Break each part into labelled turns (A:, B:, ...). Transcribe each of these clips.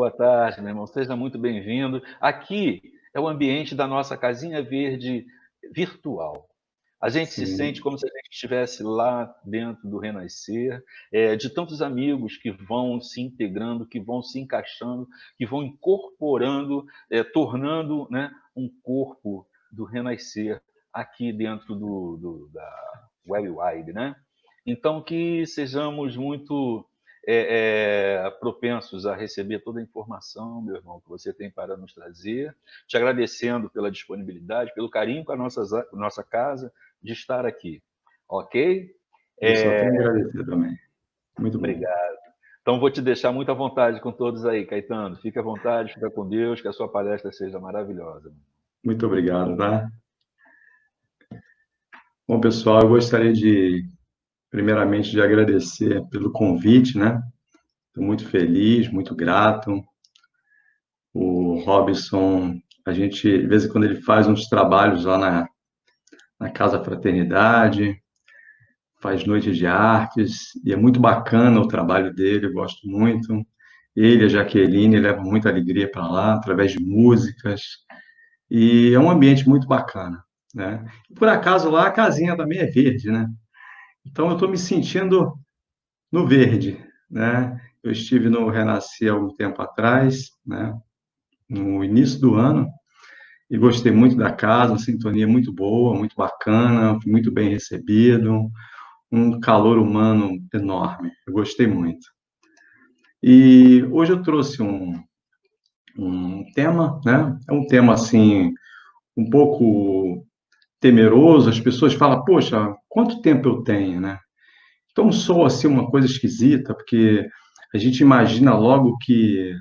A: boa tarde, meu irmão. Seja muito bem-vindo. Aqui é o ambiente da nossa casinha verde virtual. A gente se sente
B: Sim,
A: como se a gente estivesse lá dentro do Renascer, de tantos amigos que vão se integrando, que vão se encaixando, que vão incorporando, tornando, né, um corpo do Renascer aqui dentro da Web Wide, né? Então, que sejamos muito propensos a receber toda a informação, meu irmão, que você tem para nos trazer, te agradecendo pela disponibilidade, pelo carinho com a nossa casa, de estar aqui, ok?
B: eu só
A: É,
B: tenho a agradecer também. Muito bom.
A: obrigado. Então, vou te deixar muito à vontade com todos aí, Caetano. Fique à vontade, fica com Deus, que a sua palestra seja maravilhosa.
B: Muito obrigado, tá? Bom, pessoal, eu gostaria primeiramente, de agradecer pelo convite, né? Estou muito feliz, muito grato. O Robson, a gente, de vez em quando, ele faz uns trabalhos lá na Casa Fraternidade, faz noites de artes, e é muito bacana o trabalho dele, eu gosto muito. Ele, a Jaqueline, levam muita alegria para lá, através de músicas. E é um ambiente muito bacana, né? Por acaso lá a casinha também é verde, né? Então eu estou me sentindo no verde, né? Eu estive no Renascer há algum tempo atrás, né? No início do ano, e gostei muito da casa, uma sintonia muito boa, muito bacana, fui muito bem recebido, um calor humano enorme. Eu gostei muito. E hoje eu trouxe um tema, né? É um tema assim um pouco temeroso, as pessoas falam, poxa, quanto tempo eu tenho, né? Então soa assim uma coisa esquisita, porque a gente imagina logo que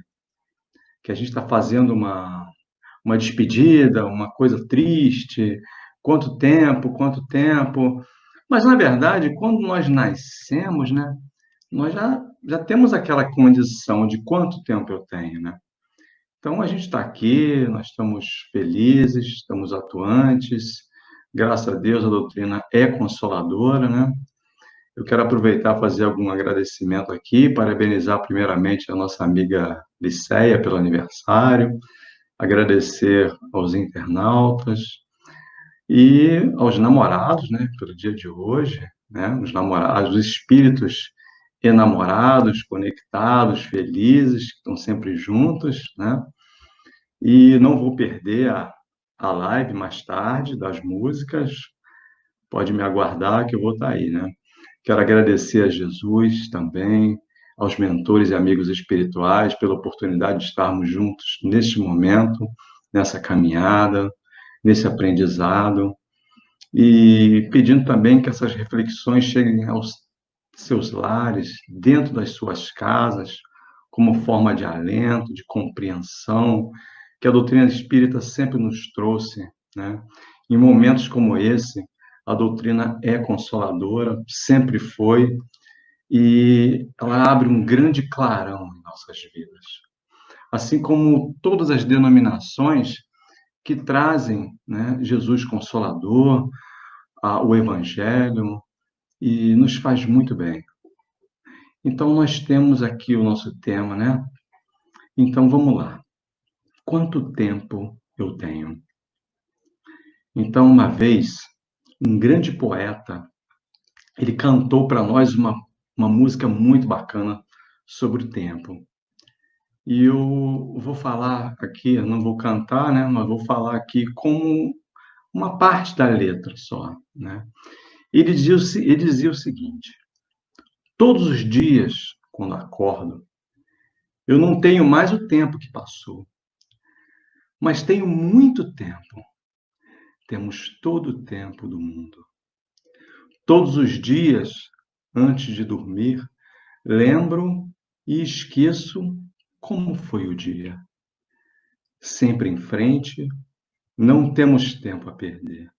B: a gente está fazendo uma despedida, uma coisa triste, quanto tempo. Mas, na verdade, quando nós nascemos, né, nós já temos aquela condição de quanto tempo eu tenho, né? Então, a gente está aqui, nós estamos felizes, estamos atuantes, graças a Deus a doutrina é consoladora, né? Eu quero aproveitar e fazer algum agradecimento aqui, parabenizar primeiramente a nossa amiga Liceia pelo aniversário, agradecer aos internautas e aos namorados, né, pelo dia de hoje, né, os namorados, os espíritos enamorados, conectados, felizes, que estão sempre juntos, né? E não vou perder a live mais tarde das músicas, pode me aguardar que eu vou estar aí, né? Quero agradecer a Jesus também, aos mentores e amigos espirituais pela oportunidade de estarmos juntos neste momento, nessa caminhada, nesse aprendizado, e pedindo também que essas reflexões cheguem aos seus lares, dentro das suas casas, como forma de alento, de compreensão, que a doutrina espírita sempre nos trouxe, né? Em momentos como esse, a doutrina é consoladora, sempre foi, e ela abre um grande clarão em nossas vidas. Assim como todas as denominações que trazem, né, Jesus Consolador, o Evangelho, e nos faz muito bem. Então, nós temos aqui o nosso tema, né? Então, vamos lá. Quanto tempo eu tenho? Então, uma vez, um grande poeta, ele cantou para nós uma música muito bacana sobre o tempo. E eu vou falar aqui, eu não vou cantar, né? Mas vou falar aqui como uma parte da letra só, né? Ele dizia o seguinte: todos os dias, quando acordo, eu não tenho mais o tempo que passou, mas tenho muito tempo. Temos todo o tempo do mundo. Todos os dias, antes de dormir, lembro e esqueço como foi o dia. Sempre em frente, não temos tempo a perder.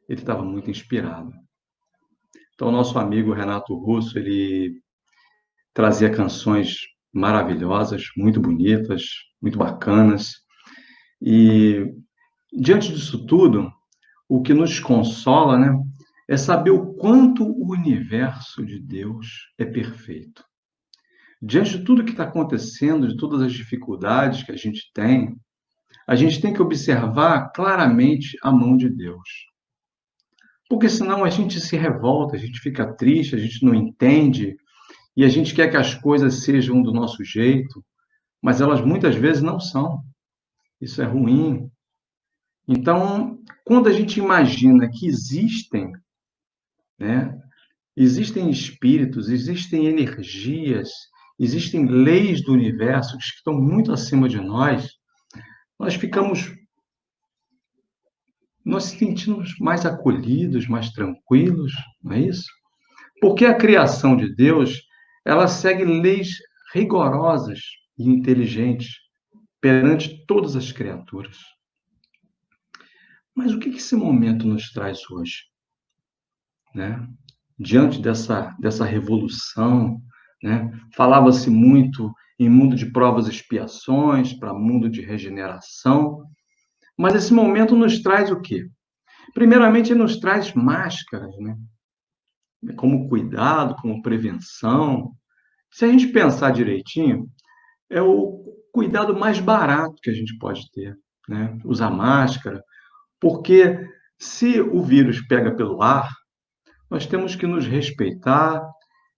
B: Ele estava muito inspirado. Então, nosso amigo Renato Russo, ele trazia canções maravilhosas, muito bonitas, muito bacanas. E diante disso tudo, o que nos consola, né, é saber o quanto o universo de Deus é perfeito. diante de tudo que está acontecendo, de todas as dificuldades que a gente tem que observar claramente a mão de Deus. Porque senão a gente se revolta, a gente fica triste, a gente não entende, e a gente quer que as coisas sejam do nosso jeito, mas elas muitas vezes não são. Isso é ruim. Então, quando a gente imagina que né, existem espíritos, existem energias, existem leis do universo que estão muito acima de nós ficamos, nós se sentimos mais acolhidos, mais tranquilos, não é isso? Porque a criação de Deus, ela segue leis rigorosas e inteligentes perante todas as criaturas. Mas o que esse momento nos traz hoje, né? Diante dessa revolução, né? Falava-se muito em mundo de provas e expiações, para mundo de regeneração, mas esse momento nos traz o quê? Primeiramente, ele nos traz máscaras, né? Como cuidado, como prevenção. Se a gente pensar direitinho, é o cuidado mais barato que a gente pode ter, né? Usar máscara, porque se o vírus pega pelo ar, nós temos que nos respeitar,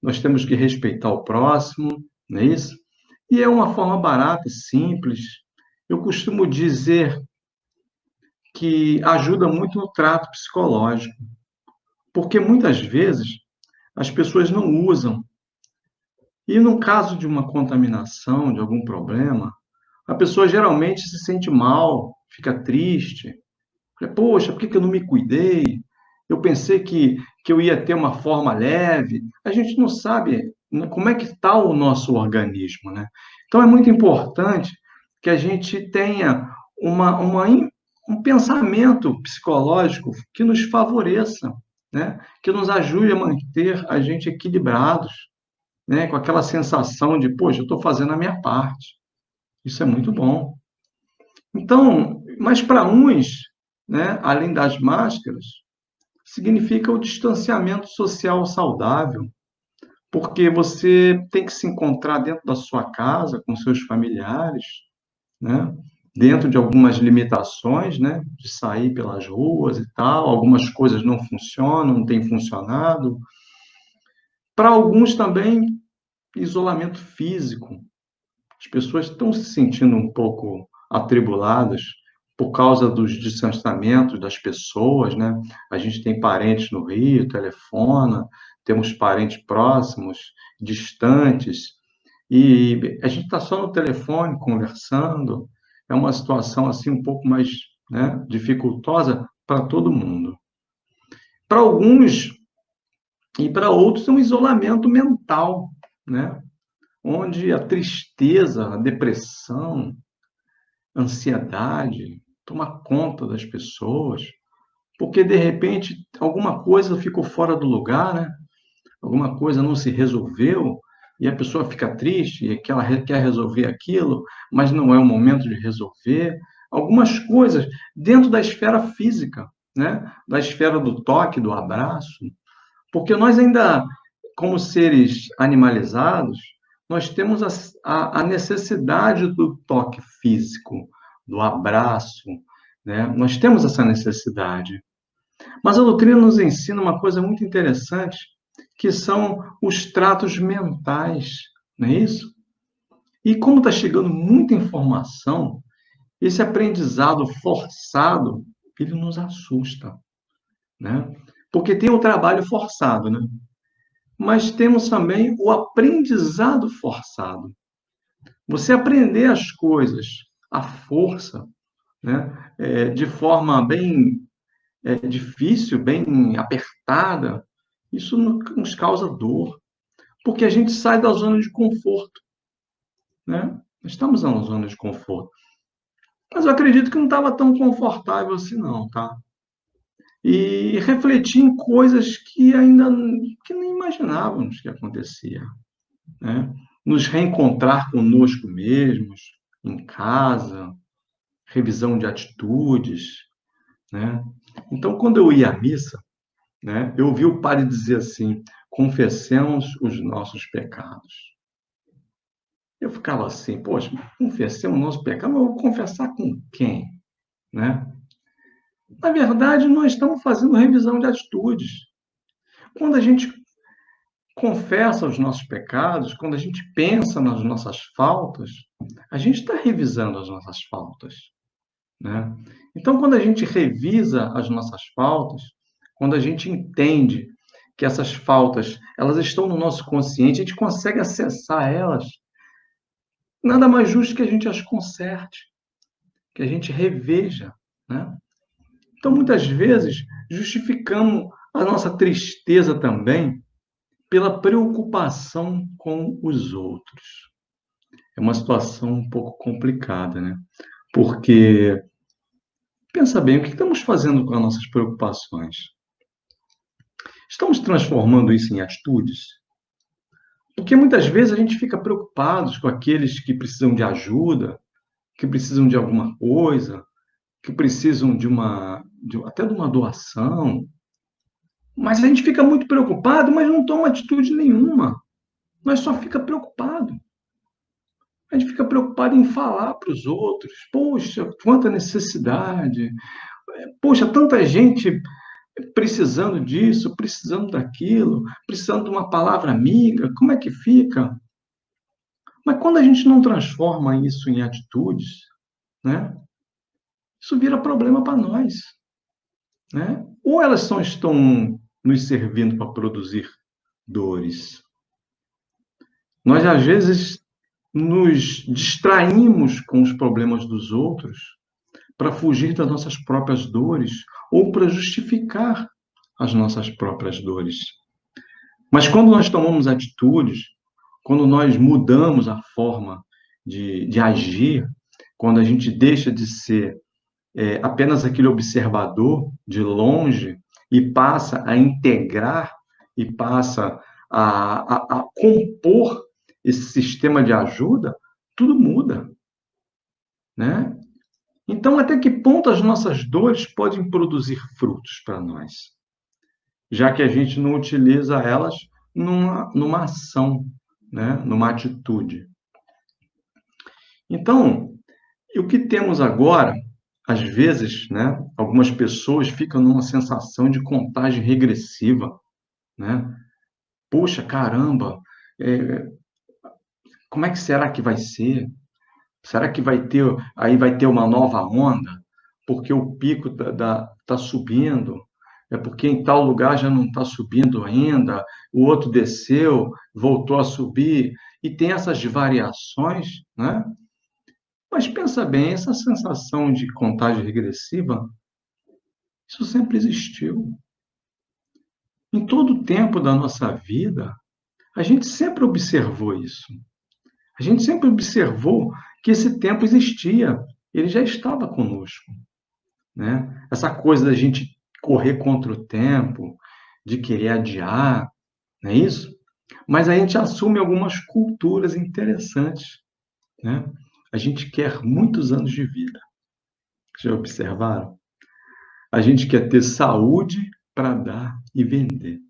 B: nós temos que respeitar o próximo, não é isso? E é uma forma barata, simples. Eu costumo dizer que ajuda muito no trato psicológico, porque muitas vezes as pessoas não usam. E no caso de uma contaminação, de algum problema, a pessoa geralmente se sente mal, fica triste. Poxa, por que eu não me cuidei? Eu pensei que eu ia ter uma forma leve. A gente não sabe, né, como é que está o nosso organismo, né? Então é muito importante que a gente tenha um pensamento psicológico que nos favoreça, né? Que nos ajude a manter a gente equilibrados, né? Com aquela sensação de, poxa, eu estou fazendo a minha parte. Isso é muito bom. Então, mas para uns, né, além das máscaras, significa o distanciamento social saudável, porque você tem que se encontrar dentro da sua casa, com seus familiares, né, dentro de algumas limitações, né, de sair pelas ruas e tal, algumas coisas não funcionam, não têm funcionado. Para alguns também, isolamento físico. As pessoas estão se sentindo um pouco atribuladas por causa dos distanciamentos das pessoas, né? A gente tem parentes no Rio, telefona, temos parentes próximos, distantes, e a gente está só no telefone conversando. É uma situação assim um pouco mais, né, dificultosa para todo mundo. Para alguns e para outros é um isolamento mental, né? Onde a tristeza, a depressão, a ansiedade toma conta das pessoas, porque de repente alguma coisa ficou fora do lugar, né? Alguma coisa não se resolveu e a pessoa fica triste e que ela quer resolver aquilo, mas não é o momento de resolver. Algumas coisas dentro da esfera física, né? Da esfera do toque, do abraço, porque nós ainda, como seres animalizados, nós temos a necessidade do toque físico, do abraço, né? Nós temos essa necessidade. Mas a doutrina nos ensina uma coisa muito interessante, que são os tratos mentais, não é isso? E como está chegando muita informação, esse aprendizado forçado, ele nos assusta, né? Porque tem o trabalho forçado, né? Mas temos também o aprendizado forçado. Você aprender as coisas à força, né? De forma bem difícil, bem apertada, isso nos causa dor, porque a gente sai da zona de conforto, né? Estamos na zona de conforto. Mas eu acredito que não estava tão confortável assim, não, tá? E refletir em coisas que ainda que nem imaginávamos que acontecia, né? Nos reencontrar conosco mesmos, em casa, revisão de atitudes, né? Então, quando eu ia à missa, né, eu ouvi o padre dizer assim: confessemos os nossos pecados. Eu ficava assim, poxa, confessemos o nosso pecado, mas eu vou confessar com quem? Né? Na verdade, nós estamos fazendo revisão de atitudes. Quando a gente confessa os nossos pecados, quando a gente pensa nas nossas faltas, a gente está revisando as nossas faltas, né? Então, quando a gente revisa as nossas faltas, quando a gente entende que essas faltas elas estão no nosso consciente, a gente consegue acessar elas, nada mais justo que a gente as conserte, que a gente reveja, né? Então, muitas vezes, justificamos a nossa tristeza também pela preocupação com os outros. É uma situação um pouco complicada, né? Porque, pensa bem, o que estamos fazendo com as nossas preocupações? Estamos transformando isso em atitudes? Porque muitas vezes a gente fica preocupado com aqueles que precisam de ajuda, que precisam de alguma coisa, que precisam até de uma doação, mas a gente fica muito preocupado, mas não toma atitude nenhuma. Nós só fica preocupado. A gente fica preocupado em falar para os outros. Poxa, quanta necessidade. Poxa, tanta gente precisando disso, precisando daquilo, precisando de uma palavra amiga. Como é que fica? Mas quando a gente não transforma isso em atitudes, né, isso vira problema para nós. Né? Ou elas estão nos servindo para produzir dores. Nós, às vezes, nos distraímos com os problemas dos outros para fugir das nossas próprias dores ou para justificar as nossas próprias dores. Mas quando nós tomamos atitudes, quando nós mudamos a forma de agir, quando a gente deixa de ser apenas aquele observador de longe e passa a integrar e passa a compor esse sistema de ajuda, tudo muda, né? Então, até que ponto as nossas dores podem produzir frutos para nós? Já que a gente não utiliza elas numa ação, né? Numa atitude. Então, o que temos agora, às vezes, né? Algumas pessoas ficam numa sensação de contagem regressiva, né? Poxa, caramba, como é que será que vai ser? Será que vai ter uma nova onda? Porque o pico tá subindo, é porque em tal lugar já não está subindo ainda, o outro desceu, voltou a subir, e tem essas variações, né? Mas pensa bem, essa sensação de contagem regressiva, isso sempre existiu. Em todo o tempo da nossa vida, a gente sempre observou isso. A gente sempre observou que esse tempo existia, ele já estava conosco, né? Essa coisa da gente correr contra o tempo, de querer adiar, não é isso? Mas a gente assume algumas culturas interessantes, né? A gente quer muitos anos de vida. Já observaram? A gente quer ter saúde para dar e vender.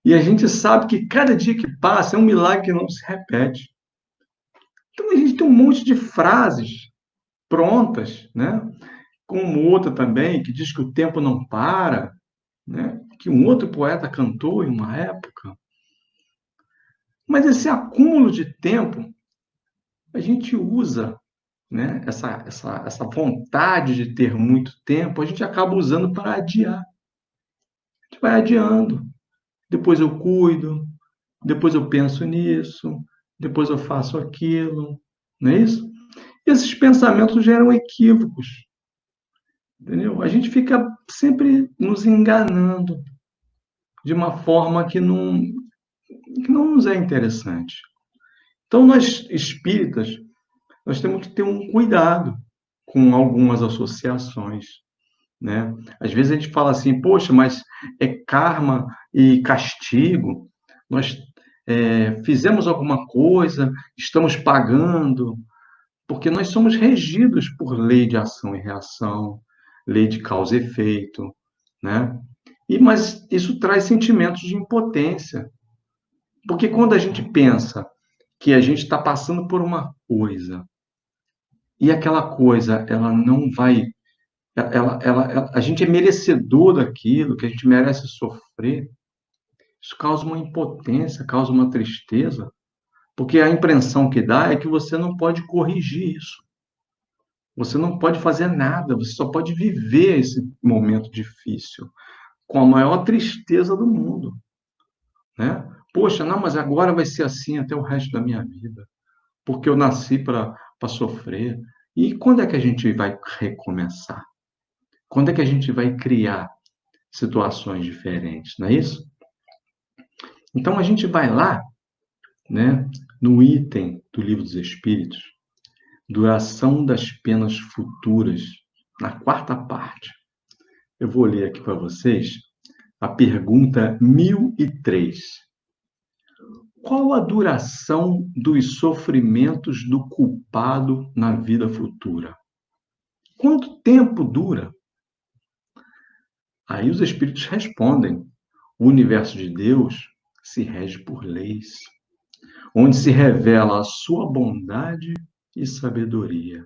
B: E a gente sabe que cada dia que passa é um milagre que não se repete. Então a gente tem um monte de frases prontas, né? Como outra também, que diz que o tempo não para, né? Que um outro poeta cantou em uma época. Mas esse acúmulo de tempo, a gente usa, né? Essa vontade de ter muito tempo, a gente acaba usando para adiar. A gente vai adiando. Depois eu cuido, depois eu penso nisso, depois eu faço aquilo, não é isso? E esses pensamentos geram equívocos, entendeu? A gente fica sempre nos enganando de uma forma que não nos é interessante. Então, nós espíritas, nós temos que ter um cuidado com algumas associações, né? Às vezes a gente fala assim, poxa, mas é karma e castigo, nós fizemos alguma coisa, estamos pagando, porque nós somos regidos por lei de ação e reação, lei de causa e efeito, né? Mas isso traz sentimentos de impotência, porque quando a gente pensa que a gente está passando por uma coisa e aquela coisa, ela não vai, a gente é merecedor daquilo, que a gente merece sofrer, isso causa uma impotência, causa uma tristeza, porque a impressão que dá é que você não pode corrigir isso. Você não pode fazer nada, você só pode viver esse momento difícil com a maior tristeza do mundo, né? Poxa, não, mas agora vai ser assim até o resto da minha vida, porque eu nasci para sofrer. E quando é que a gente vai recomeçar? Quando é que a gente vai criar situações diferentes, não é isso? Então a gente vai lá, né, no item do Livro dos Espíritos, duração das penas futuras, na quarta parte. Eu vou ler aqui para vocês a pergunta 1003. Qual a duração dos sofrimentos do culpado na vida futura? Quanto tempo dura? Aí os espíritos respondem: o universo de Deus se rege por leis, onde se revela a sua bondade e sabedoria.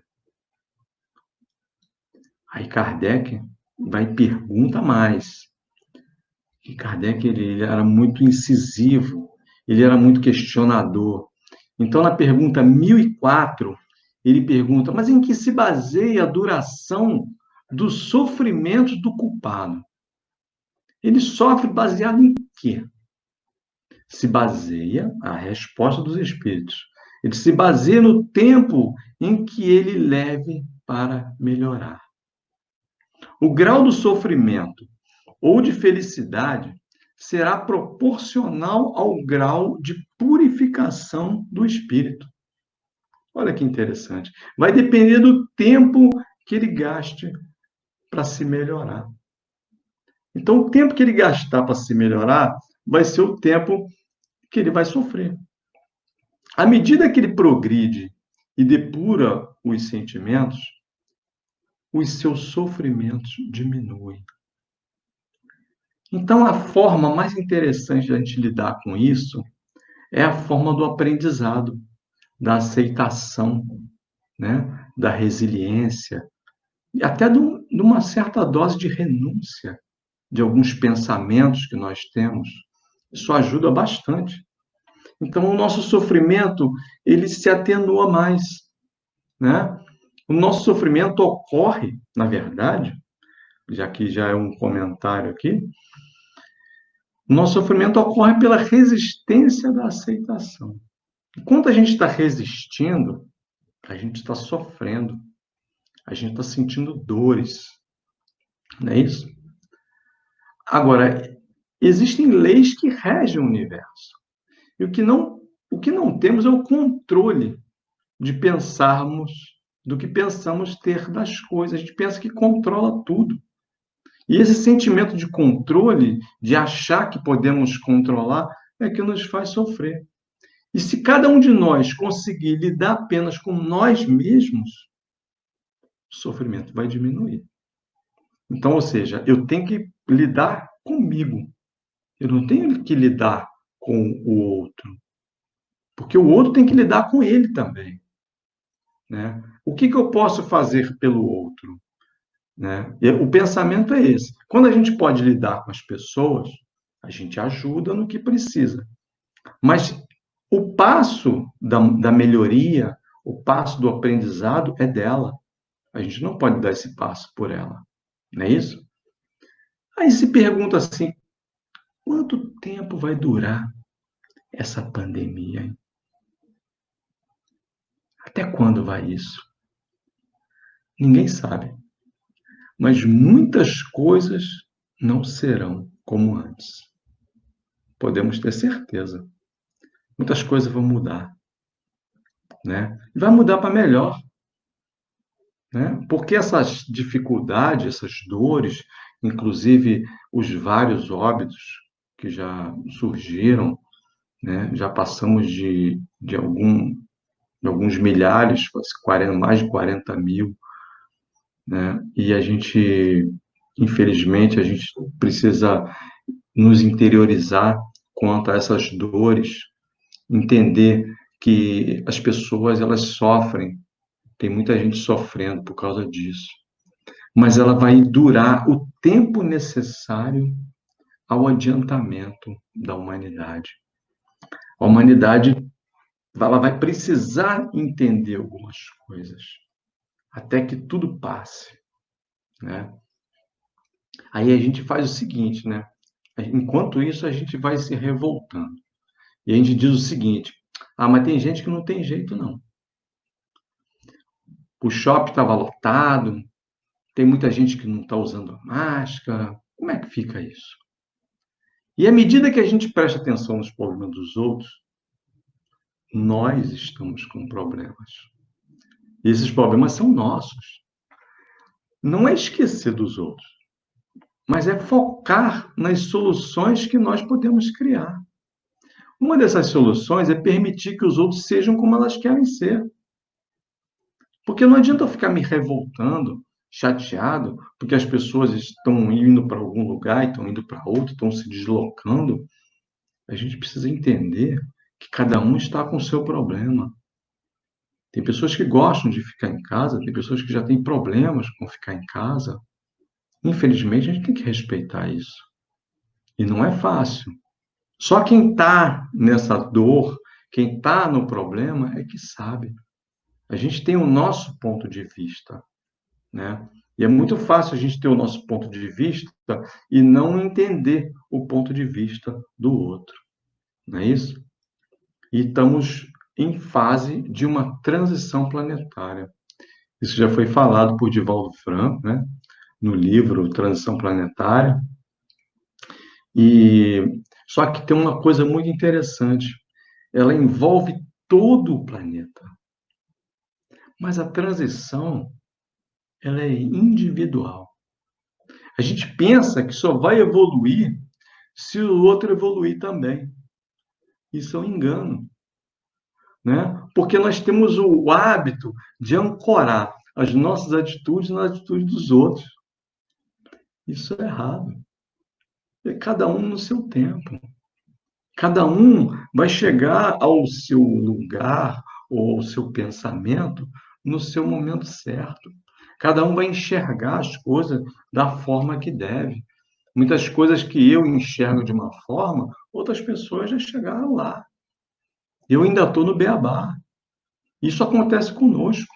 B: Aí Kardec vai e pergunta mais. E Kardec ele era muito incisivo, ele era muito questionador. Então, na pergunta 1004, ele pergunta: mas em que se baseia a duração dos sofrimentos do culpado? Ele sofre baseado em quê? Se baseia, a resposta dos espíritos, ele se baseia no tempo em que ele leve para melhorar. O grau do sofrimento ou de felicidade será proporcional ao grau de purificação do espírito. Olha que interessante. Vai depender do tempo que ele gaste para se melhorar. Então, o tempo que ele gastar para se melhorar vai ser o tempo que ele vai sofrer. À medida que ele progride e depura os sentimentos, os seus sofrimentos diminuem. Então, a forma mais interessante de a gente lidar com isso é a forma do aprendizado, da aceitação, né? Da resiliência, e até de uma certa dose de renúncia de alguns pensamentos que nós temos. Isso ajuda bastante. Então, o nosso sofrimento, ele se atenua mais, né? O nosso sofrimento ocorre, na verdade, já que já é um comentário aqui, o nosso sofrimento ocorre pela resistência da aceitação. Enquanto a gente está resistindo, a gente está sofrendo, a gente está sentindo dores, não é isso? Agora, existem leis que regem o universo. E o que não temos é o controle de pensarmos, do que pensamos ter das coisas. A gente pensa que controla tudo. E esse sentimento de controle, de achar que podemos controlar, é que nos faz sofrer. E se cada um de nós conseguir lidar apenas com nós mesmos, o sofrimento vai diminuir. Então, ou seja, eu tenho que lidar comigo. Eu não tenho que lidar com o outro. Porque o outro tem que lidar com ele também, né? O que eu posso fazer pelo outro? Né? O pensamento é esse. Quando a gente pode lidar com as pessoas, a gente ajuda no que precisa. Mas o passo da melhoria, o passo do aprendizado é dela. A gente não pode dar esse passo por ela. Não é isso? Aí se pergunta assim, quanto tempo vai durar essa pandemia? Hein? Até quando vai isso? Ninguém sabe. Mas muitas coisas não serão como antes. Podemos ter certeza. Muitas coisas vão mudar, né? E vai mudar para melhor, né? Porque essas dificuldades, essas dores, inclusive os vários óbitos que já surgiram, né? Já passamos de alguns milhares, mais de 40 mil, né? E a gente, infelizmente, a gente precisa nos interiorizar quanto a essas dores, entender que as pessoas, elas sofrem, tem muita gente sofrendo por causa disso, mas ela vai durar o tempo necessário ao adiantamento da humanidade. A humanidade, ela vai precisar entender algumas coisas, até que tudo passe, né? Aí a gente faz o seguinte, né? Enquanto isso, a gente vai se revoltando. E a gente diz o seguinte: ah, mas tem gente que não tem jeito, não. O shopping estava lotado, tem muita gente que não está usando máscara. Como é que fica isso? E à medida que a gente presta atenção nos problemas dos outros, nós estamos com problemas. E esses problemas são nossos. Não é esquecer dos outros, mas é focar nas soluções que nós podemos criar. Uma dessas soluções é permitir que os outros sejam como elas querem ser. Porque não adianta eu ficar me revoltando, chateado, porque as pessoas estão indo para algum lugar, estão indo para outro, estão se deslocando. A gente precisa entender que cada um está com o seu problema. Tem pessoas que gostam de ficar em casa, tem pessoas que já têm problemas com ficar em casa. Infelizmente, a gente tem que respeitar isso. E não é fácil. Só quem está nessa dor, quem está no problema, é que sabe. A gente tem o nosso ponto de vista, né? E é muito fácil a gente ter o nosso ponto de vista e não entender o ponto de vista do outro, não é isso? E estamos em fase de uma transição planetária. Isso já foi falado por Divaldo Franco, né? No livro Transição Planetária. E só que tem uma coisa muito interessante. Ela envolve todo o planeta. Mas a transição, ela é individual. A gente pensa que só vai evoluir se o outro evoluir também. Isso é um engano, né? Porque nós temos o hábito de ancorar as nossas atitudes nas atitudes dos outros. Isso é errado. É cada um no seu tempo. Cada um vai chegar ao seu lugar ou ao seu pensamento no seu momento certo. Cada um vai enxergar as coisas da forma que deve. Muitas coisas que eu enxergo de uma forma, outras pessoas já chegaram lá. Eu ainda estou no beabá. Isso acontece conosco,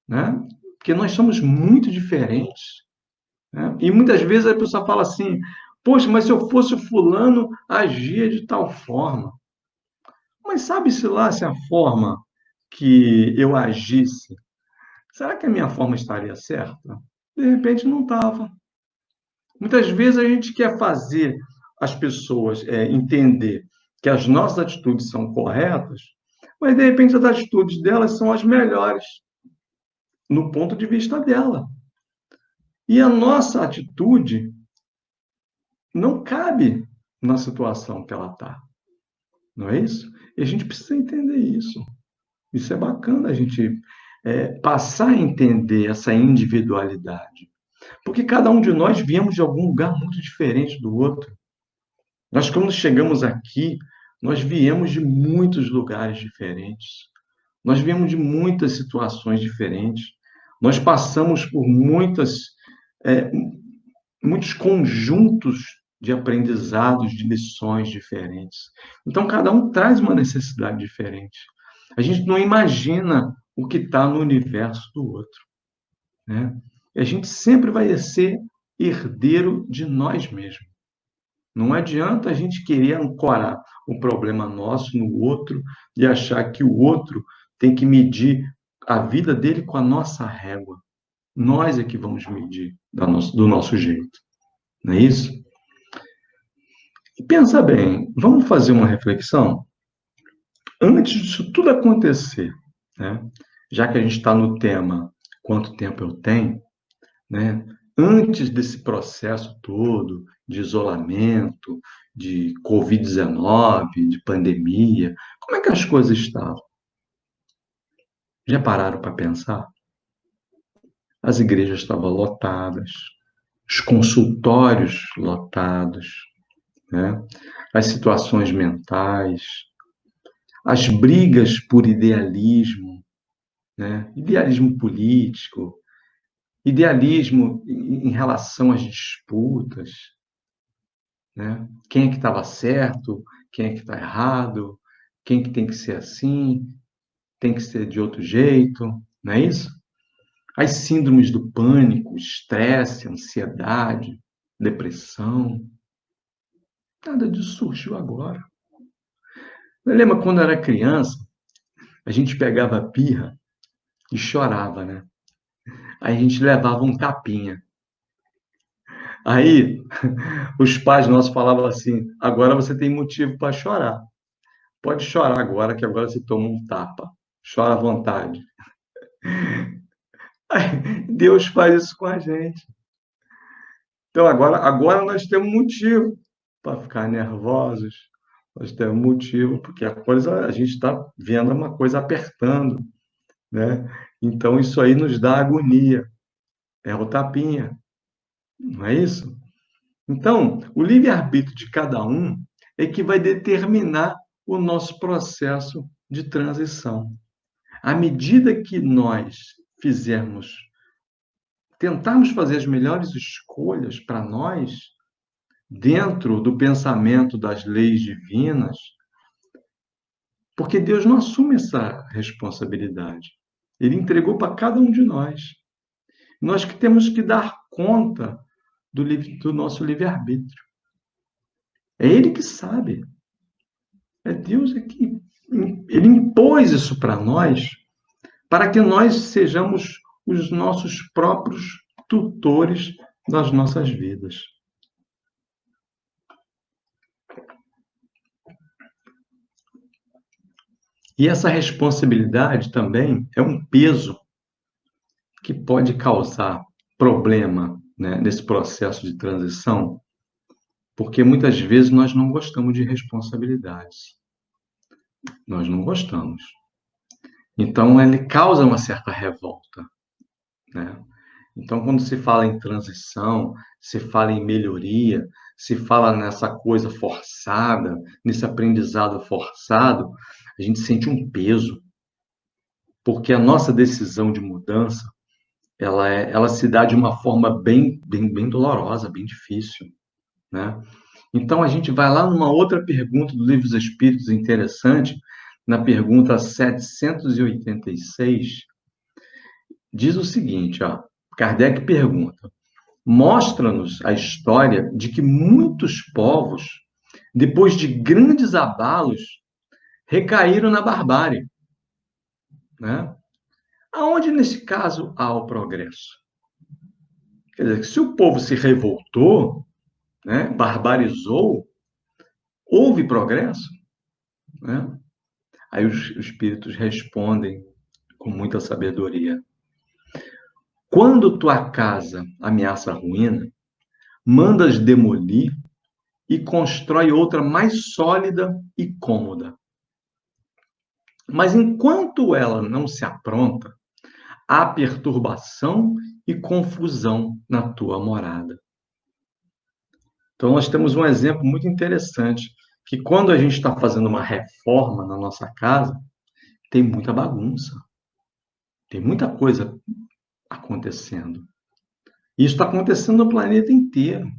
B: né? Porque nós somos muito diferentes, né? E muitas vezes a pessoa fala assim: poxa, mas se eu fosse o fulano, agia de tal forma. Mas sabe-se lá se a forma que eu agisse, será que a minha forma estaria certa? De repente não estava. Muitas vezes a gente quer fazer as pessoas entender que as nossas atitudes são corretas, mas de repente as atitudes delas são as melhores no ponto de vista dela. E a nossa atitude não cabe na situação que ela está. Não é isso? E a gente precisa entender isso. Isso é bacana a gente passar a entender essa individualidade. Porque cada um de nós viemos de algum lugar muito diferente do outro. Nós, quando chegamos aqui, nós viemos de muitos lugares diferentes. Nós viemos de muitas situações diferentes. Nós passamos por muitos conjuntos de aprendizados, de lições diferentes. Então, cada um traz uma necessidade diferente. A gente não imagina o que está no universo do outro, né? E a gente sempre vai ser herdeiro de nós mesmos. Não adianta a gente querer ancorar o problema nosso no outro e achar que o outro tem que medir a vida dele com a nossa régua. Nós é que vamos medir do nosso jeito. Não é isso? E pensa bem, vamos fazer uma reflexão? Antes disso tudo acontecer, né? Já que a gente está no tema quanto tempo eu tenho, né? Antes desse processo todo de isolamento, de Covid-19, de pandemia, como é que as coisas estavam? Já pararam para pensar? As igrejas estavam lotadas, os consultórios lotados, né? As situações mentais, as brigas por idealismo, né? Idealismo político, idealismo em relação às disputas, né? Quem é que estava certo, quem é que está errado, quem que tem que ser assim, tem que ser de outro jeito, não é isso? As síndromes do pânico, estresse, ansiedade, depressão, nada disso surgiu agora. Eu lembro quando eu era criança, a gente pegava a pirra e chorava, né? Aí a gente levava um tapinha. Aí os pais nossos falavam assim: agora você tem motivo para chorar. Pode chorar agora, que agora você toma um tapa. Chora à vontade. Aí, Deus faz isso com a gente. Então agora nós temos motivo para ficar nervosos. Nós temos motivo, porque a gente está vendo uma coisa apertando, né? Então isso aí nos dá agonia. É o tapinha, não é isso? Então, o livre-arbítrio de cada um é que vai determinar o nosso processo de transição. À medida que nós tentarmos fazer as melhores escolhas para nós, dentro do pensamento das leis divinas, porque Deus não assume essa responsabilidade. Ele entregou para cada um de nós. Nós que temos que dar conta do nosso livre-arbítrio. É Ele que sabe. É Deus que Ele impôs isso para nós, para que nós sejamos os nossos próprios tutores das nossas vidas. E essa responsabilidade também é um peso que pode causar problema, né, nesse processo de transição, porque muitas vezes nós não gostamos de responsabilidades. Nós não gostamos. Então, ele causa uma certa revolta, né? Então, quando se fala em transição, se fala em melhoria, se fala nessa coisa forçada, nesse aprendizado forçado, a gente sente um peso, porque a nossa decisão de mudança, ela se dá de uma forma bem dolorosa, bem difícil, né? Então, a gente vai lá numa outra pergunta do Livro dos Espíritos interessante, na pergunta 786, diz o seguinte, ó, Kardec pergunta: mostra-nos a história de que muitos povos, depois de grandes abalos, recaíram na barbárie, né? Aonde, nesse caso, há o progresso? Quer dizer, se o povo se revoltou, né, barbarizou, houve progresso, né? Aí os espíritos respondem com muita sabedoria: quando tua casa ameaça a ruína, mandas demolir e constrói outra mais sólida e cômoda. Mas enquanto ela não se apronta, há perturbação e confusão na tua morada. Então, nós temos um exemplo muito interessante, que quando a gente está fazendo uma reforma na nossa casa, tem muita bagunça, tem muita coisa acontecendo. Isso está acontecendo no planeta inteiro.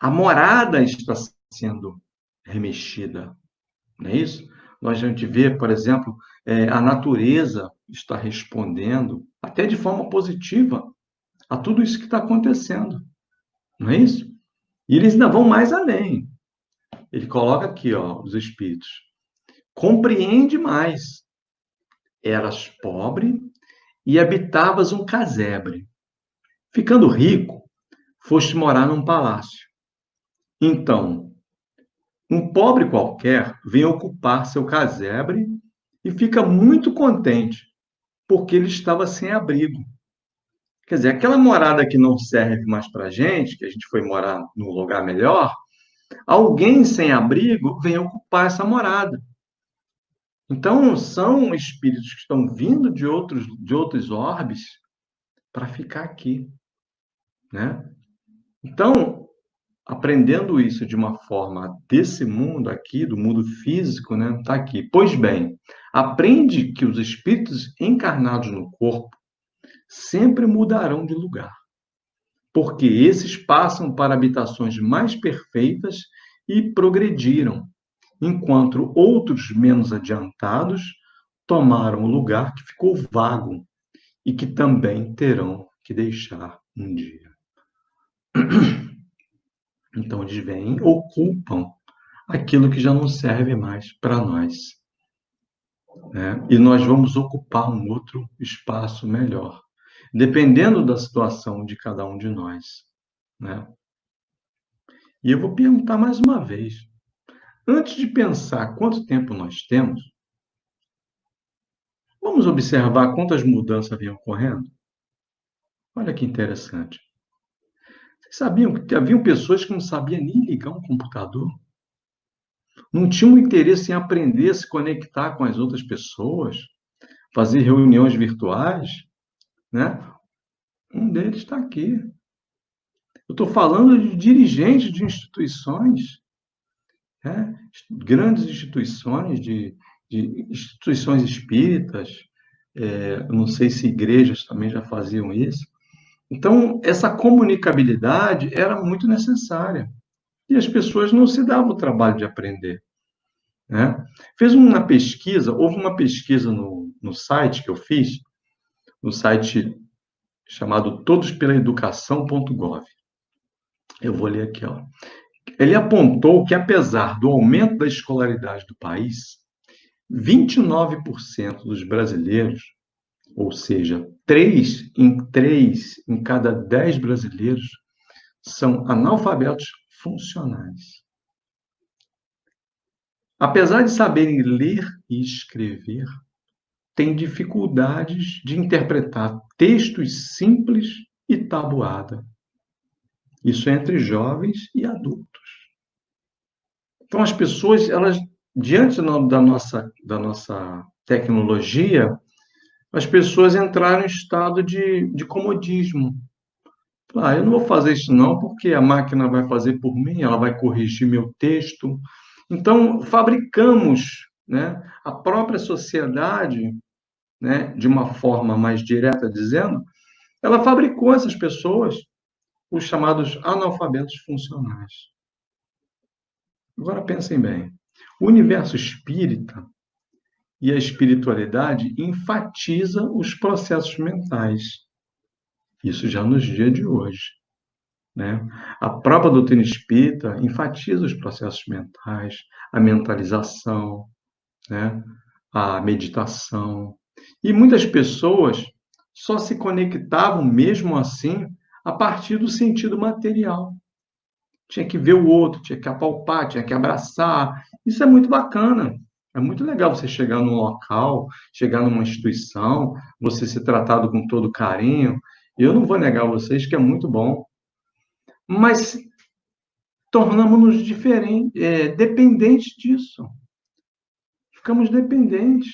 B: A morada está sendo remexida, não é isso? A gente vê, por exemplo, a natureza está respondendo, até de forma positiva, a tudo isso que está acontecendo, não é isso? E eles ainda vão mais além. Ele coloca aqui, ó, os espíritos: compreende mais. Eras pobre e habitavas um casebre. Ficando rico, foste morar num palácio. Então, um pobre qualquer vem ocupar seu casebre e fica muito contente, porque ele estava sem abrigo. Quer dizer, aquela morada que não serve mais para a gente, que a gente foi morar num lugar melhor, alguém sem abrigo vem ocupar essa morada. Então, são espíritos que estão vindo de outros orbes para ficar aqui, né? Então, aprendendo isso de uma forma desse mundo aqui, do mundo físico, né? Está aqui. Pois bem, aprende que os espíritos encarnados no corpo sempre mudarão de lugar, porque esses passam para habitações mais perfeitas e progrediram, enquanto outros menos adiantados tomaram o lugar que ficou vago e que também terão que deixar um dia. Então, eles vêm, ocupam aquilo que já não serve mais para nós, né? E nós vamos ocupar um outro espaço melhor, dependendo da situação de cada um de nós, né? E eu vou perguntar mais uma vez, antes de pensar quanto tempo nós temos, vamos observar quantas mudanças vêm ocorrendo? Olha que interessante. Vocês sabiam que haviam pessoas que não sabiam nem ligar um computador? Não tinham interesse em aprender a se conectar com as outras pessoas, fazer reuniões virtuais, né? Um deles está aqui. Eu estou falando de dirigentes de instituições, né? Grandes instituições, de instituições espíritas, não sei se igrejas também já faziam isso. Então, essa comunicabilidade era muito necessária. E as pessoas não se davam o trabalho de aprender, né? Houve uma pesquisa no site que eu fiz, no site chamado todospelaeducação.gov. Eu vou ler aqui, ó. Ele apontou que, apesar do aumento da escolaridade do país, 29% dos brasileiros, ou seja, 3 em cada 10 brasileiros, são analfabetos funcionais. Apesar de saberem ler e escrever, têm dificuldades de interpretar textos simples e tabuada. Isso é entre jovens e adultos. Então, as pessoas, elas, diante da nossa tecnologia, as pessoas entraram em estado de comodismo. Eu não vou fazer isso não, porque a máquina vai fazer por mim, ela vai corrigir meu texto. Então, fabricamos, né, a própria sociedade, né, de uma forma mais direta dizendo, ela fabricou essas pessoas, os chamados analfabetos funcionais. Agora pensem bem, o universo espírita e a espiritualidade enfatiza os processos mentais. Isso já nos dias de hoje, né? A própria doutrina espírita enfatiza os processos mentais, a mentalização, né? A meditação. E muitas pessoas só se conectavam mesmo assim a partir do sentido material. Tinha que ver o outro, tinha que apalpar, tinha que abraçar. Isso é muito bacana. É muito legal você chegar num local, chegar numa instituição, você ser tratado com todo carinho. Eu não vou negar a vocês que é muito bom. Mas tornamos-nos dependentes disso. Ficamos dependentes.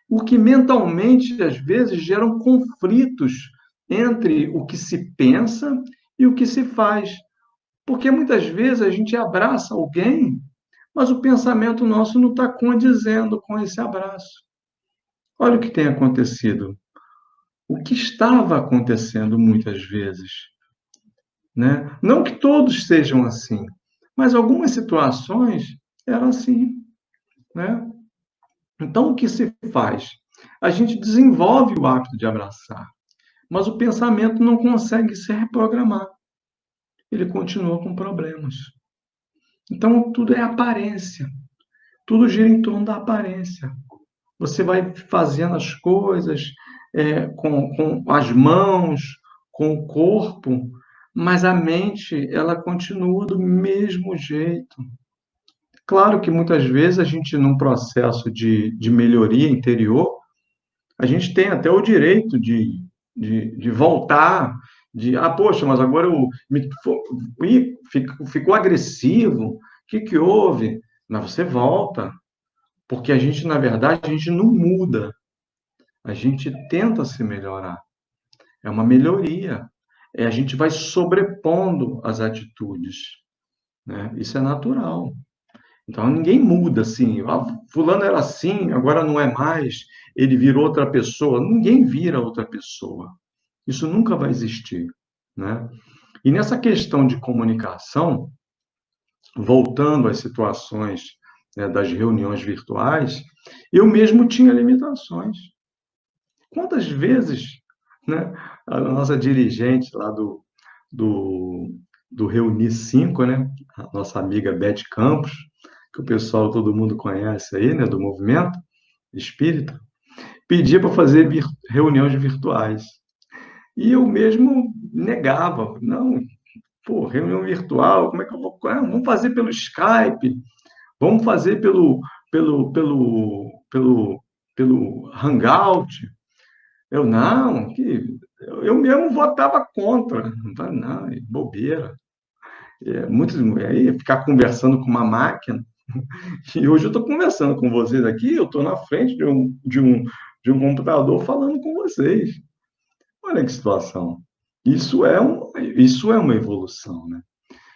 B: O que mentalmente, às vezes, geram conflitos entre o que se pensa e o que se faz. Porque muitas vezes a gente abraça alguém, mas o pensamento nosso não está condizendo com esse abraço. Olha o que tem acontecido. O que estava acontecendo muitas vezes, né? Não que todos sejam assim, mas algumas situações eram assim, né? Então, o que se faz? A gente desenvolve o hábito de abraçar, mas o pensamento não consegue se reprogramar. Ele continua com problemas. Então, tudo é aparência. Tudo gira em torno da aparência. Você vai fazendo as coisas com as mãos, com o corpo, mas a mente, ela continua do mesmo jeito. Claro que muitas vezes a gente, num processo de melhoria interior, a gente tem até o direito de voltar, poxa, mas agora ficou agressivo, o que houve? Mas você volta, porque a gente, na verdade, a gente não muda, a gente tenta se melhorar, é uma melhoria, a gente vai sobrepondo as atitudes, né? Isso é natural. Então, ninguém muda assim. Ah, fulano era assim, agora não é mais. Ele virou outra pessoa. Ninguém vira outra pessoa. Isso nunca vai existir, né? E nessa questão de comunicação, voltando às situações, né, das reuniões virtuais, eu mesmo tinha limitações. Quantas vezes, né, a nossa dirigente lá do, do Reunir 5, né, a nossa amiga Beth Campos, que o pessoal, todo mundo conhece aí, né, do movimento espírita, pedia para fazer reuniões virtuais. E eu mesmo negava. Não, pô, reunião virtual, como é que eu vou? Ah, vamos fazer pelo Skype, vamos fazer pelo, pelo Hangout. Eu, não, eu mesmo votava contra. Não, é bobeira. É muito, aí ficar conversando com uma máquina. E hoje eu estou conversando com vocês aqui, eu estou na frente de um computador falando com vocês. Olha que situação. Isso é uma evolução, né?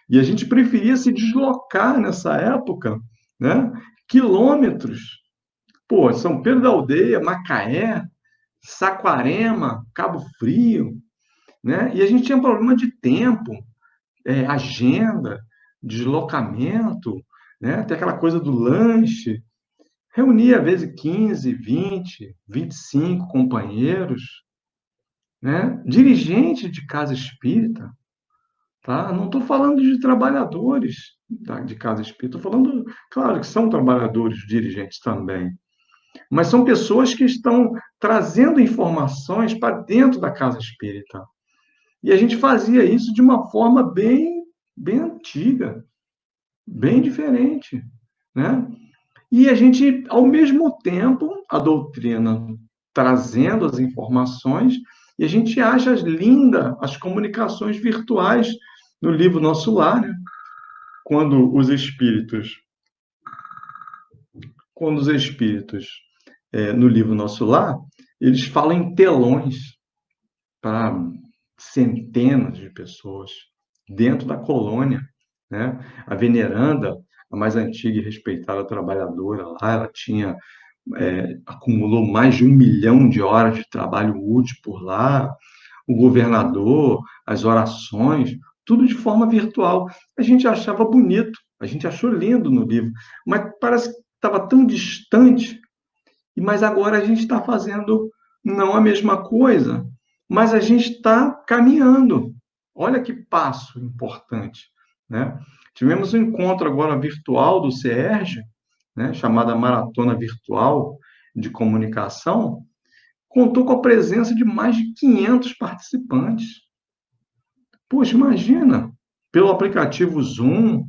B: E a gente preferia se deslocar nessa época, né? Quilômetros. Pô, São Pedro da Aldeia, Macaé, Saquarema, Cabo Frio, né? E a gente tinha problema de tempo, agenda, deslocamento, né? Tem aquela coisa do lanche. Reunia, às vezes, 15, 20, 25 companheiros, né? Dirigente de casa espírita, tá? Não estou falando de trabalhadores de casa espírita, estou falando, claro que são trabalhadores dirigentes também, mas são pessoas que estão trazendo informações para dentro da casa espírita. E a gente fazia isso de uma forma bem antiga, bem diferente, né? E a gente, ao mesmo tempo, a doutrina trazendo as informações, e a gente acha linda as comunicações virtuais no livro Nosso Lar, né? quando os espíritos, quando os espíritos, no livro Nosso Lar, eles falam em telões para centenas de pessoas dentro da colônia, né? A veneranda, a mais antiga e respeitada trabalhadora lá, ela tinha acumulou mais de 1 milhão de horas de trabalho útil por lá, o governador, as orações, tudo de forma virtual. A gente achava bonito, a gente achou lindo no livro, mas parece que estava tão distante, mas agora a gente está fazendo não a mesma coisa, mas a gente está caminhando. Olha que passo importante, né? Tivemos um encontro agora virtual do CERJ, né, chamada Maratona Virtual de Comunicação, contou com a presença de mais de 500 participantes. Poxa, imagina, pelo aplicativo Zoom,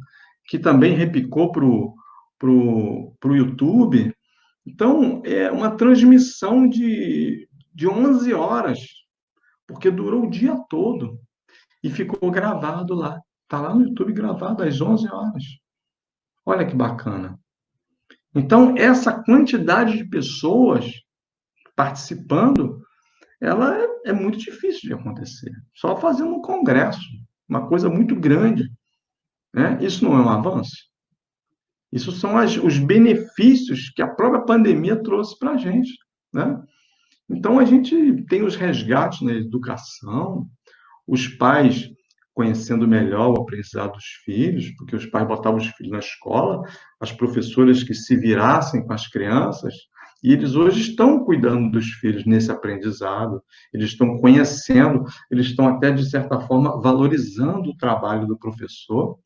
B: que também repicou pro YouTube. Então, é uma transmissão de 11 horas, porque durou o dia todo e ficou gravado lá. Está lá no YouTube gravado às 11 horas. Olha que bacana. Então, essa quantidade de pessoas participando, ela é muito difícil de acontecer. Só fazendo um congresso, uma coisa muito grande, né? Isso não é um avanço? Isso são os benefícios que a própria pandemia trouxe para a gente, né? Então, a gente tem os resgates na educação, os pais conhecendo melhor o aprendizado dos filhos, porque os pais botavam os filhos na escola, as professoras que se virassem com as crianças, e eles hoje estão cuidando dos filhos nesse aprendizado, eles estão conhecendo, eles estão até, de certa forma, valorizando o trabalho do professor,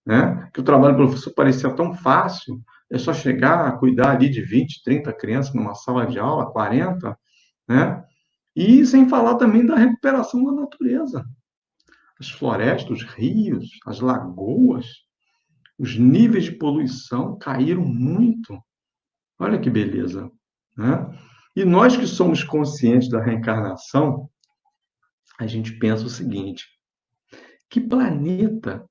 B: né? Que o trabalho do professor parecia tão fácil, é só chegar, cuidar ali de 20, 30 crianças numa sala de aula, 40, né? E sem falar também da recuperação da natureza. As florestas, os rios, as lagoas, os níveis de poluição caíram muito. Olha que beleza, né? E nós que somos conscientes da reencarnação, a gente pensa o seguinte: que planeta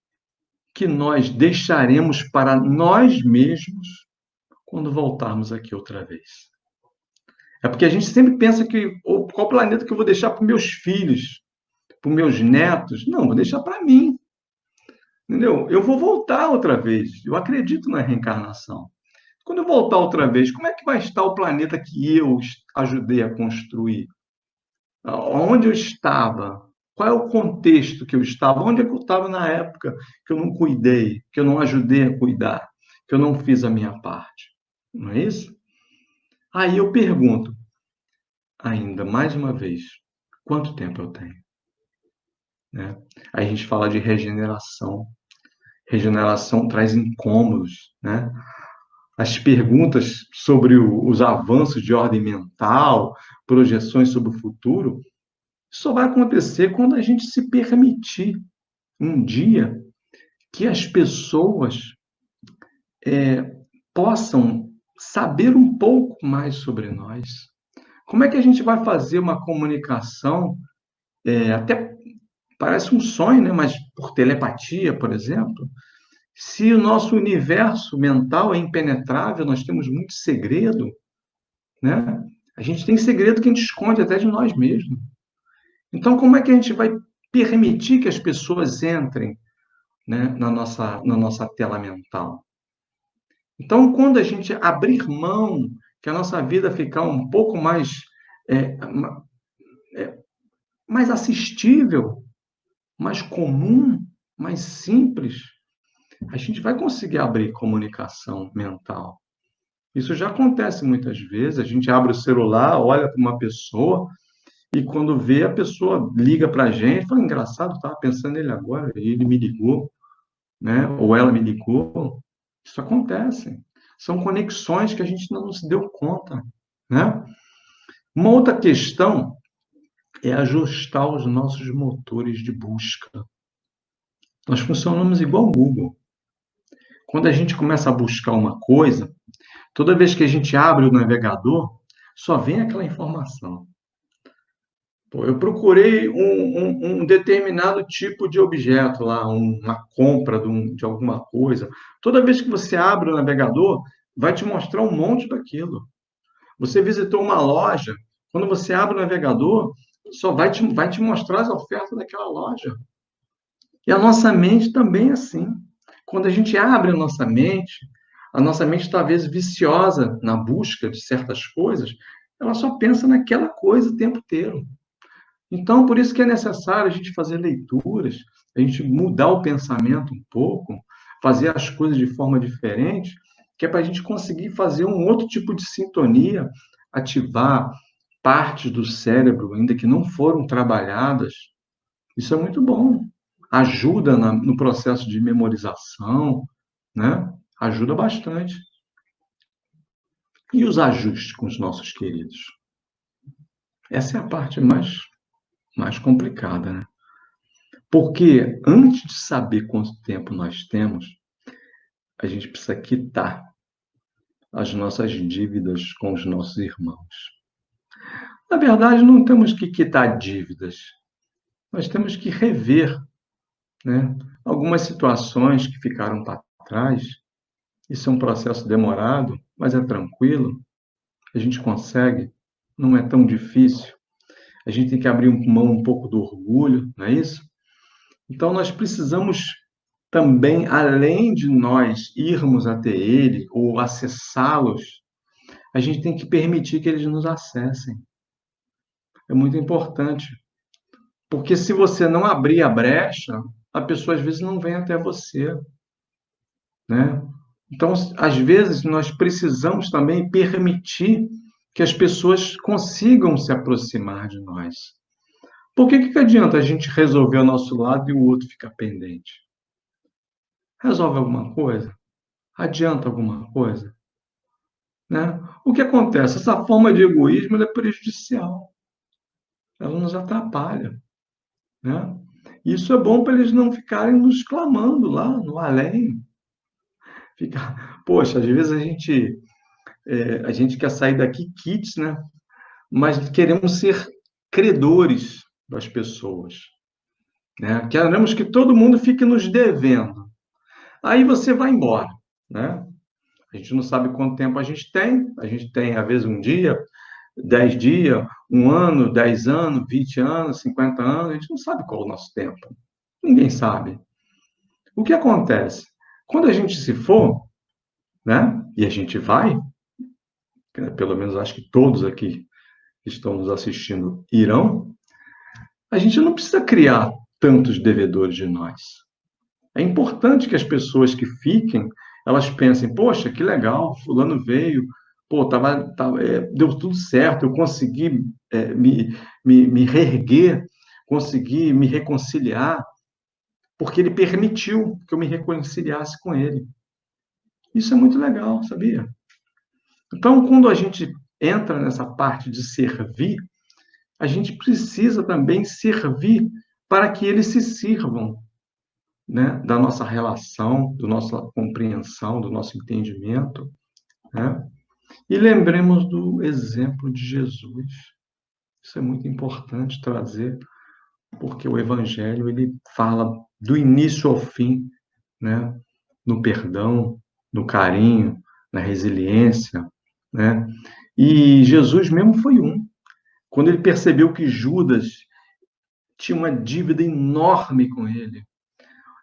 B: que nós deixaremos para nós mesmos quando voltarmos aqui outra vez? É porque a gente sempre pensa que qual planeta que eu vou deixar para os meus filhos, para os meus netos? Não, vou deixar para mim. Entendeu? Eu vou voltar outra vez. Eu acredito na reencarnação. Quando eu voltar outra vez, como é que vai estar o planeta que eu ajudei a construir? Onde eu estava? Qual é o contexto que eu estava? Onde é que eu estava na época que eu não cuidei, que eu não ajudei a cuidar, que eu não fiz a minha parte? Não é isso? Aí eu pergunto, ainda mais uma vez, quanto tempo eu tenho? Né? Aí a gente fala de regeneração. Regeneração traz incômodos, né? As perguntas sobre os avanços de ordem mental, projeções sobre o futuro, só vai acontecer quando a gente se permitir um dia que as pessoas possam saber um pouco mais sobre nós. Como é que a gente vai fazer uma comunicação, até parece um sonho, né? Mas por telepatia, por exemplo, se o nosso universo mental é impenetrável, nós temos muito segredo, né? A gente tem segredo que a gente esconde até de nós mesmos. Então, como é que a gente vai permitir que as pessoas entrem, né, na nossa tela mental? Então, quando a gente abrir mão, que a nossa vida ficar um pouco é, mais assistível, mais comum, mais simples, a gente vai conseguir abrir comunicação mental. Isso já acontece muitas vezes. A gente abre o celular, olha para uma pessoa e quando vê, a pessoa liga para a gente, fala, engraçado, estava pensando nele agora, e ele me ligou, né? Ou ela me ligou. Isso acontece. São conexões que a gente não se deu conta, né? Uma outra questão é ajustar os nossos motores de busca. Nós funcionamos igual o Google. Quando a gente começa a buscar uma coisa, toda vez que a gente abre o navegador, só vem aquela informação. Pô, eu procurei um determinado tipo de objeto lá, uma compra de alguma coisa. Toda vez que você abre o navegador, vai te mostrar um monte daquilo. Você visitou uma loja, quando você abre o navegador, só vai te mostrar as ofertas daquela loja. E a nossa mente também é assim. Quando a gente abre a nossa mente está, às vezes, viciosa na busca de certas coisas, ela só pensa naquela coisa o tempo inteiro. Então, por isso que é necessário a gente fazer leituras, a gente mudar o pensamento um pouco, fazer as coisas de forma diferente, que é para a gente conseguir fazer um outro tipo de sintonia, ativar partes do cérebro ainda que não foram trabalhadas. Isso é muito bom. Ajuda no processo de memorização, né? Ajuda bastante. E os ajustes com os nossos queridos? Essa é a parte mais complicada, né? Porque antes de saber quanto tempo nós temos, a gente precisa quitar as nossas dívidas com os nossos irmãos. Na verdade, não temos que quitar dívidas, nós temos que rever, né, algumas situações que ficaram para trás. Isso é um processo demorado, mas é tranquilo, a gente consegue, não é tão difícil. A gente tem que abrir mão um pouco do orgulho, não é isso? Então, nós precisamos também, além de nós irmos até ele ou acessá-los, a gente tem que permitir que eles nos acessem. É muito importante, porque se você não abrir a brecha, a pessoa às vezes não vem até você, né? Então, às vezes, nós precisamos também permitir que as pessoas consigam se aproximar de nós. Por que adianta a gente resolver o nosso lado e o outro ficar pendente? Resolve alguma coisa? Adianta alguma coisa? Né? O que acontece? Essa forma de egoísmo é prejudicial. Ela nos atrapalha. Né? Isso é bom para eles não ficarem nos clamando lá no além. Poxa, às vezes a gente quer sair daqui kits, né? Mas queremos ser credores das pessoas. Né? Queremos que todo mundo fique nos devendo. Aí você vai embora. Né? A gente não sabe quanto tempo a gente tem, às vezes, um dia, 10 dias, um ano, 10 anos, 20 anos, 50 anos, a gente não sabe qual é o nosso tempo. Ninguém sabe. O que acontece? Quando a gente se for, né? E a gente vai, né, pelo menos acho que todos aqui que estão nos assistindo irão, a gente não precisa criar tantos devedores de nós. É importante que as pessoas que fiquem, elas pensem, poxa, que legal, fulano veio, pô, deu tudo certo, eu consegui me reerguer, consegui me reconciliar, porque ele permitiu que eu me reconciliasse com ele. Isso é muito legal, sabia? Então, quando a gente entra nessa parte de servir, a gente precisa também servir para que eles se sirvam, né, da nossa relação, da nossa compreensão, do nosso entendimento, né? E lembremos do exemplo de Jesus. Isso é muito importante trazer, porque o Evangelho ele fala do início ao fim, né? No perdão, no carinho, na resiliência, né? E Jesus mesmo foi um. Quando ele percebeu que Judas tinha uma dívida enorme com ele,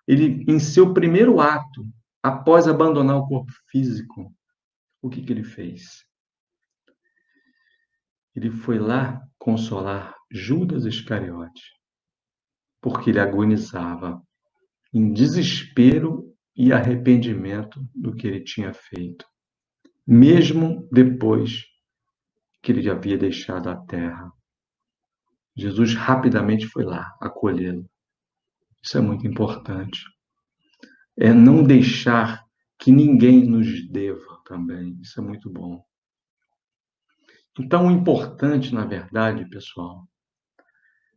B: ele, em seu primeiro ato, após abandonar o corpo físico, o que ele fez? Ele foi lá consolar Judas Iscariote, porque ele agonizava em desespero e arrependimento do que ele tinha feito, mesmo depois que ele já havia deixado a terra. Jesus rapidamente foi lá acolhê-lo. Isso é muito importante. É não deixar que ninguém nos deva também. Isso é muito bom. Então, o importante, na verdade, pessoal,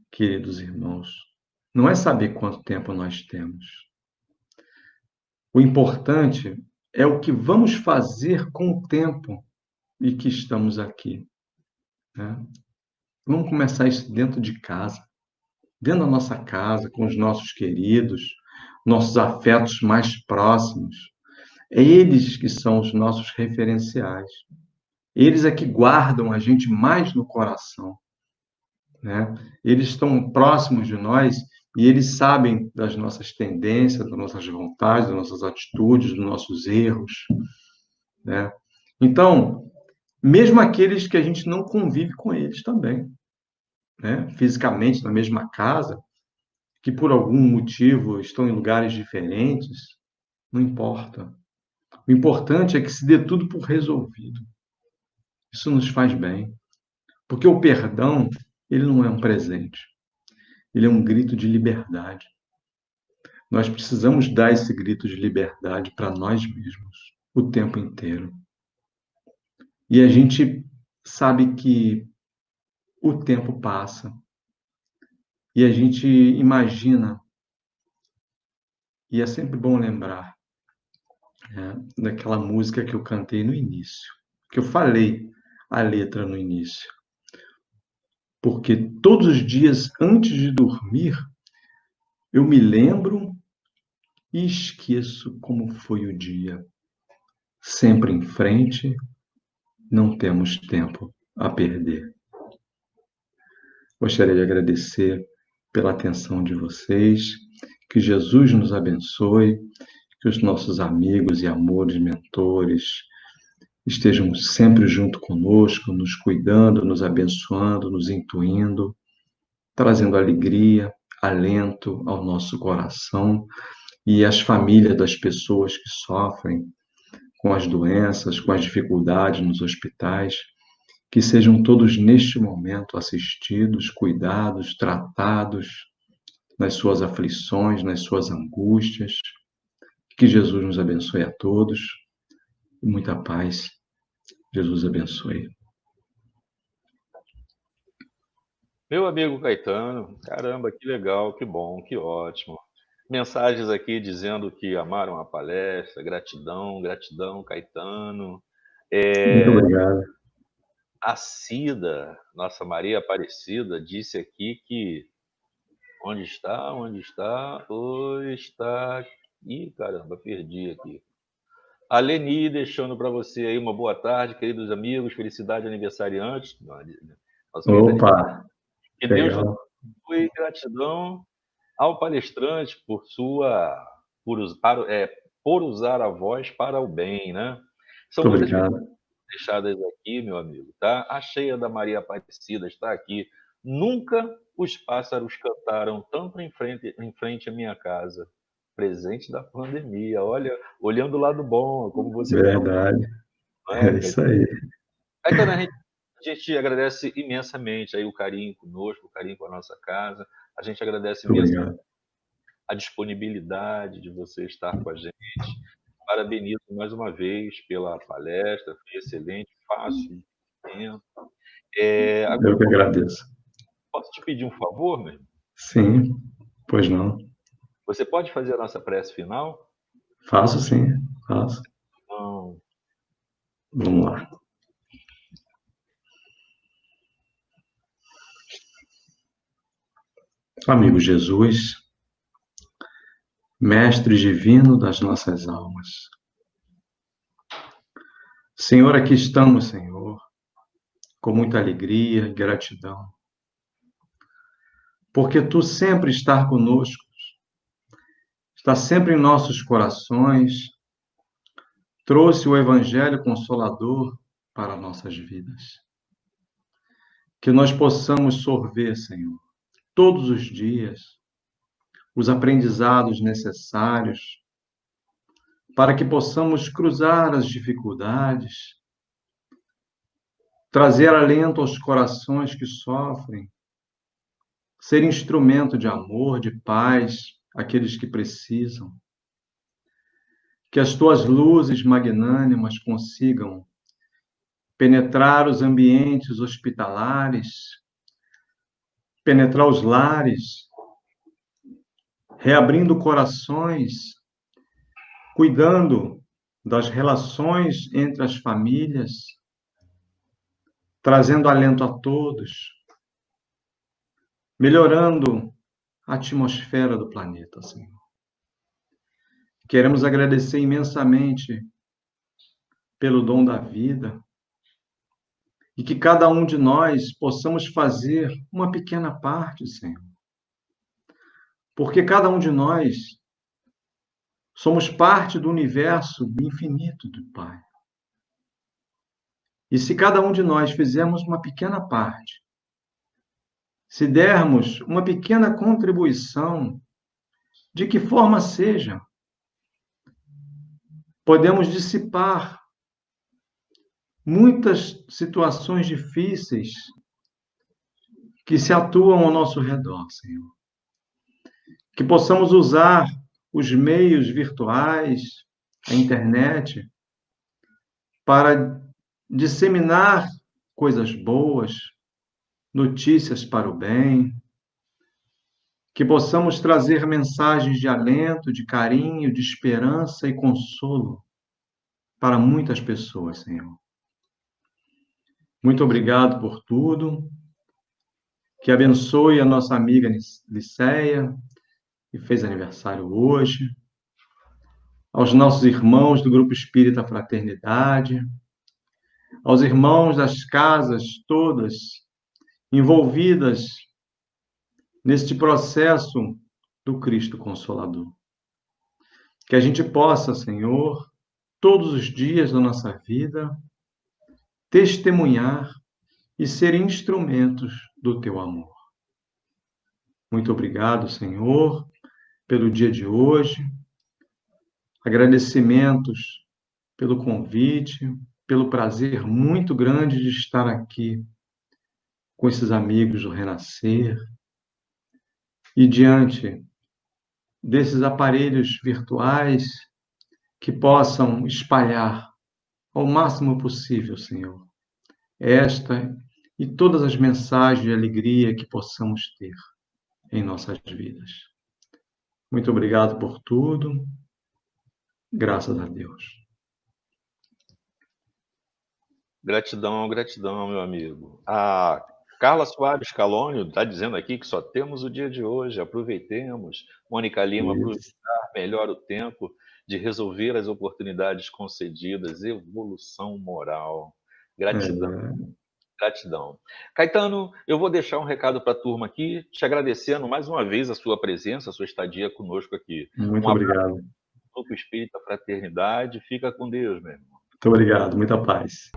B: queridos irmãos, não é saber quanto tempo nós temos. O importante é o que vamos fazer com o tempo e que estamos aqui, né? Vamos começar isso dentro de casa, dentro da nossa casa, com os nossos queridos, nossos afetos mais próximos. É eles que são os nossos referenciais. Eles é que guardam a gente mais no coração, né? Eles estão próximos de nós e eles sabem das nossas tendências, das nossas vontades, das nossas atitudes, dos nossos erros, né? Então, mesmo aqueles que a gente não convive com eles também, né? Fisicamente na mesma casa, que por algum motivo estão em lugares diferentes, não importa. O importante é que se dê tudo por resolvido. Isso nos faz bem, porque o perdão, ele não é um presente, ele é um grito de liberdade. Nós precisamos dar esse grito de liberdade para nós mesmos o tempo inteiro. E a gente sabe que o tempo passa e a gente imagina, e é sempre bom lembrar, né, daquela música que eu cantei no início, que eu falei a letra no início. Porque todos os dias antes de dormir, eu me lembro e esqueço como foi o dia. Sempre em frente, não temos tempo a perder. Gostaria de agradecer pela atenção de vocês, que Jesus nos abençoe, que os nossos amigos e amores, mentores, estejam sempre junto conosco, nos cuidando, nos abençoando, nos intuindo, trazendo alegria, alento ao nosso coração e às famílias das pessoas que sofrem com as doenças, com as dificuldades nos hospitais, que sejam todos neste momento assistidos, cuidados, tratados nas suas aflições, nas suas angústias. Que Jesus nos abençoe a todos e muita paz. Jesus abençoe.
A: Meu amigo Caetano, caramba, que legal, que bom, que ótimo. Mensagens aqui dizendo que amaram a palestra, gratidão, gratidão, Caetano.
B: Muito obrigado.
A: A Cida, nossa Maria Aparecida, disse aqui que onde está? Onde está? Oi, está. Ih, caramba, perdi aqui. A Leni deixando para você aí uma boa tarde, queridos amigos, felicidade aniversariante. Nosso querido
B: Opa,
A: aniversário. Que Deus
B: legal.
A: abençoe, gratidão ao palestrante por usar a voz para o bem, né? São
B: Muito
A: muitas
B: obrigado.
A: deixadas aqui, meu amigo, tá? A cheia da Maria Aparecida está aqui. Nunca os pássaros cantaram tanto em frente à minha casa. Presente da pandemia. Olha, olhando o lado bom, como você falou,
B: Verdade.
A: não é,
B: É isso
A: Caetano?
B: aí.
A: Caetano, a gente agradece imensamente aí o carinho conosco, o carinho com a nossa casa. A gente agradece
B: Muito
A: imensamente
B: obrigado.
A: a disponibilidade de você estar com a gente. Parabenizo mais uma vez pela palestra, foi excelente, fácil, tempo. Agora
B: Eu que agradeço.
A: posso te pedir um favor, meu irmão?
B: Sim, pois não.
A: Você pode fazer a nossa prece final?
B: Faço sim, faço.
A: Não.
B: Vamos lá. Amigo Jesus, Mestre divino das nossas almas. Senhor, aqui estamos, Senhor, com muita alegria e gratidão, porque Tu sempre estás conosco, está sempre em nossos corações, trouxe o Evangelho Consolador para nossas vidas. Que nós possamos sorver, Senhor, todos os dias, os aprendizados necessários para que possamos cruzar as dificuldades, trazer alento aos corações que sofrem, ser instrumento de amor, de paz, àqueles que precisam. Que as tuas luzes magnânimas consigam penetrar os ambientes hospitalares, penetrar os lares, reabrindo corações, cuidando das relações entre as famílias, trazendo alento a todos, melhorando a atmosfera do planeta, Senhor. Queremos agradecer imensamente pelo dom da vida e que cada um de nós possamos fazer uma pequena parte, Senhor. Porque cada um de nós somos parte do universo infinito do Pai. E se cada um de nós fizermos uma pequena parte, se dermos uma pequena contribuição, de que forma seja, podemos dissipar muitas situações difíceis que se atuam ao nosso redor, Senhor. Que possamos usar os meios virtuais, a internet, para disseminar coisas boas, notícias para o bem, que possamos trazer mensagens de alento, de carinho, de esperança e consolo para muitas pessoas, Senhor. Muito obrigado por tudo. Que abençoe a nossa amiga Liceia, que fez aniversário hoje, aos nossos irmãos do Grupo Espírita Fraternidade, aos irmãos das casas todas envolvidas neste processo do Cristo Consolador. Que a gente possa, Senhor, todos os dias da nossa vida, testemunhar e ser instrumentos do Teu amor. Muito obrigado, Senhor, pelo dia de hoje. Agradecimentos pelo convite, pelo prazer muito grande de estar aqui com esses amigos do Renascer e diante desses aparelhos virtuais que possam espalhar ao máximo possível, Senhor, esta e todas as mensagens de alegria que possamos ter em nossas vidas. Muito obrigado por tudo. Graças a Deus.
A: Gratidão, gratidão, meu amigo. A Carla Soares Calônio está dizendo aqui que só temos o dia de hoje, aproveitemos. Mônica Lima,
B: Isso.
A: aproveitar melhor o tempo de resolver as oportunidades concedidas, evolução moral. Gratidão, gratidão. Caetano, eu vou deixar um recado para a turma aqui, te agradecendo mais uma vez a sua presença, a sua estadia conosco aqui.
B: Muito
A: Um abraço
B: obrigado.
A: Grupo Espírita Fraternidade. Fica com Deus, meu irmão.
B: Muito obrigado, muita paz.